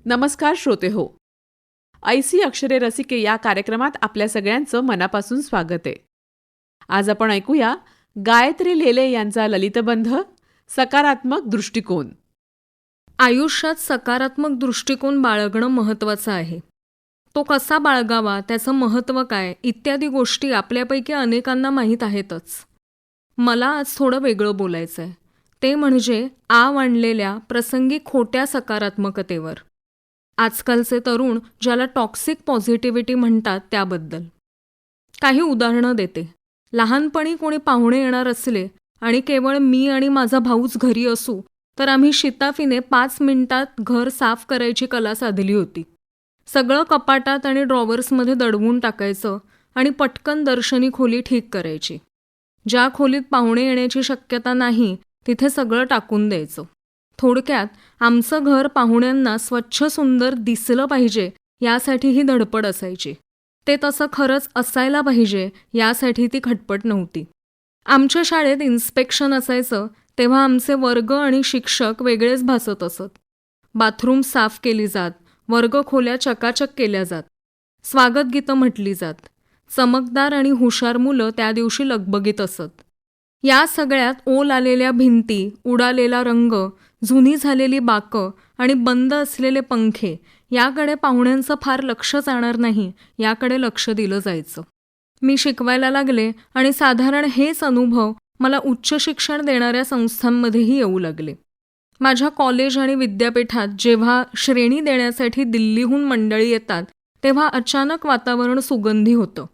नमस्कार श्रोते हो. ऐसी अक्षरे रसिके या कार्यक्रमात आपल्या सगळ्यांचं मनापासून स्वागत आहे. आज आपण ऐकूया गायत्री लेले यांचा ललितबंध सकारात्मक दृष्टिकोन. आयुष्यात सकारात्मक दृष्टिकोन बाळगणं महत्त्वाचं आहे. तो कसा बाळगावा, त्याचं महत्त्व काय, इत्यादी गोष्टी आपल्यापैकी अनेकांना माहीत आहेतच. मला आज थोडं वेगळं बोलायचं आहे. ते म्हणजे आव आणलेल्या प्रसंगी खोट्या सकारात्मकतेवर. आजकालचे तरुण ज्याला टॉक्सिक पॉझिटिव्हिटी म्हणतात त्याबद्दल काही उदाहरणं देते. लहानपणी कोणी पाहुणे येणार असले आणि केवळ मी आणि माझा भाऊच घरी असू तर आम्ही शिताफीने 5 मिनिटात घर साफ करायची कला साधली होती. सगळं कपाटात आणि ड्रॉवर्समध्ये दडवून टाकायचं आणि पटकन दर्शनी खोली ठीक करायची. ज्या खोलीत पाहुणे येण्याची शक्यता नाही तिथे सगळं टाकून द्यायचं. थोडक्यात आमचं घर पाहुण्यांना स्वच्छ सुंदर दिसलं पाहिजे यासाठी ही धडपड असायची. ते तसं खरंच असायला पाहिजे यासाठी ती खटपट नव्हती. आमच्या शाळेत इन्स्पेक्शन असायचं तेव्हा आमचे वर्ग आणि शिक्षक वेगळेच भासत असत. बाथरूम साफ केली जात, वर्गखोल्या चकाचक केल्या जात, स्वागतगीतं म्हटली जात. चमकदार आणि हुशार मुलं त्या दिवशी लगबगीत असत. या सगळ्यात ओल आलेल्या भिंती, उडालेला रंग, जुनी झालेली बाकं आणि बंद असलेले पंखे याकडे पाहुण्यांचं फार लक्ष जाणार नाही याकडे लक्ष दिलं जायचं. मी शिकवायला लागले आणि साधारण हेच अनुभव मला उच्च शिक्षण देणाऱ्या संस्थांमध्येही येऊ लागले. माझ्या कॉलेज आणि विद्यापीठात जेव्हा श्रेणी देण्यासाठी दिल्लीहून मंडळी येतात तेव्हा अचानक वातावरण सुगंधी होतं.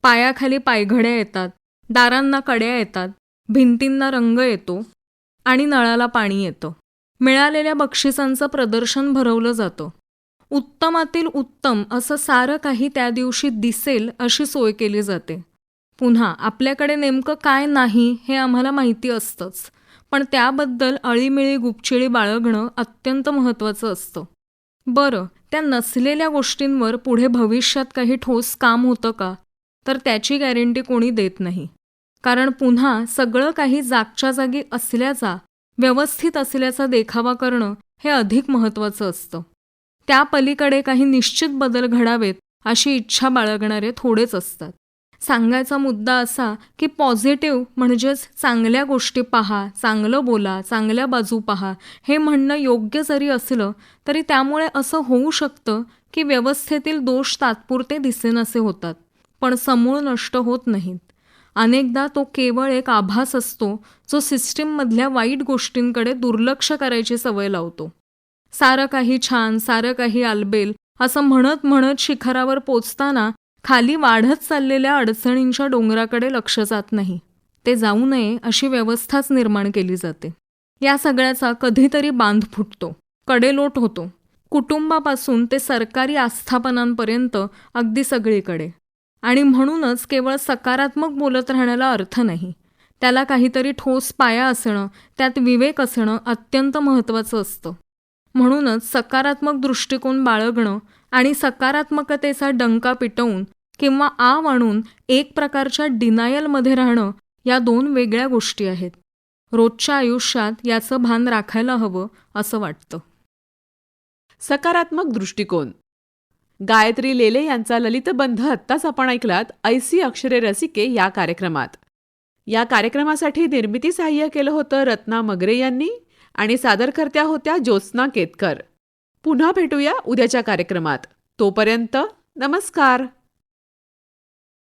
पायाखाली पायघड्या येतात, दारांना कड्या येतात, भिंतींना रंग येतो आणि नळाला पाणी येतं. मिळालेल्या बक्षिसांचं प्रदर्शन भरवलं जातं. उत्तमातील उत्तम असं सारं काही त्या दिवशी दिसेल अशी सोय केली जाते. पुन्हा आपल्याकडे नेमकं काय नाही हे आम्हाला माहिती असतंच, पण त्याबद्दल अळीमिळी गुपचिळी बाळगणं अत्यंत महत्त्वाचं असतं. बरं, त्या नसलेल्या गोष्टींवर पुढे भविष्यात काही ठोस काम होतं का, तर त्याची गॅरंटी कोणी देत नाही. कारण पुन्हा सगळं काही जागच्या जागी असल्याचा, व्यवस्थित असल्याचा देखावा करणं हे अधिक महत्त्वाचं असतं. त्या पलीकडे काही निश्चित बदल घडावेत अशी इच्छा बाळगणारे थोडेच असतात. सांगायचा मुद्दा असा की पॉझिटिव्ह म्हणजेच चांगल्या गोष्टी पहा, चांगलं बोला, चांगल्या बाजू पहा हे म्हणणं योग्य जरी असलं तरी त्यामुळे असं होऊ शकतं की व्यवस्थेतील दोष तात्पुरते दिसेनासे होतात, पण समूळ नष्ट होत नाहीत. अनेकदा तो केवळ एक आभास असतो जो सिस्टीममधल्या वाईट गोष्टींकडे दुर्लक्ष करायची सवय लावतो. सारं काही छान, सारं काही आलबेल असं म्हणत म्हणत शिखरावर पोचताना खाली वाढत चाललेल्या अडचणींच्या डोंगराकडे लक्ष जात नाही. ते जाऊ नये अशी व्यवस्थाच निर्माण केली जाते. या सगळ्याचा कधीतरी बांध फुटतो, कडेलोट होतो. कुटुंबापासून ते सरकारी आस्थापनांपर्यंत अगदी सगळीकडे. आणि म्हणूनच केवळ सकारात्मक बोलत राहण्याला अर्थ नाही. त्याला काहीतरी ठोस पाया असणं, त्यात विवेक असणं अत्यंत महत्त्वाचं असतं. म्हणूनच सकारात्मक दृष्टिकोन बाळगणं आणि सकारात्मकतेचा डंका पिटवून किंवा आव आणून एक प्रकारच्या डिनायलमध्ये राहणं या 2 वेगळ्या गोष्टी आहेत. रोजच्या आयुष्यात याचं भान राखायला हवं असं वाटतं. सकारात्मक दृष्टिकोन. गायत्री लेले यांचा ललितबंध आत्ताच आपण ऐकलात ऐसी अक्षरे रसिके या कार्यक्रमात. या कार्यक्रमासाठी निर्मिती सहाय्य केलं होतं रत्ना मगरे यांनी आणि सादरकर्त्या होत्या ज्योत्स्ना केतकर. पुन्हा भेटूया उद्याच्या कार्यक्रमात. तोपर्यंत नमस्कार.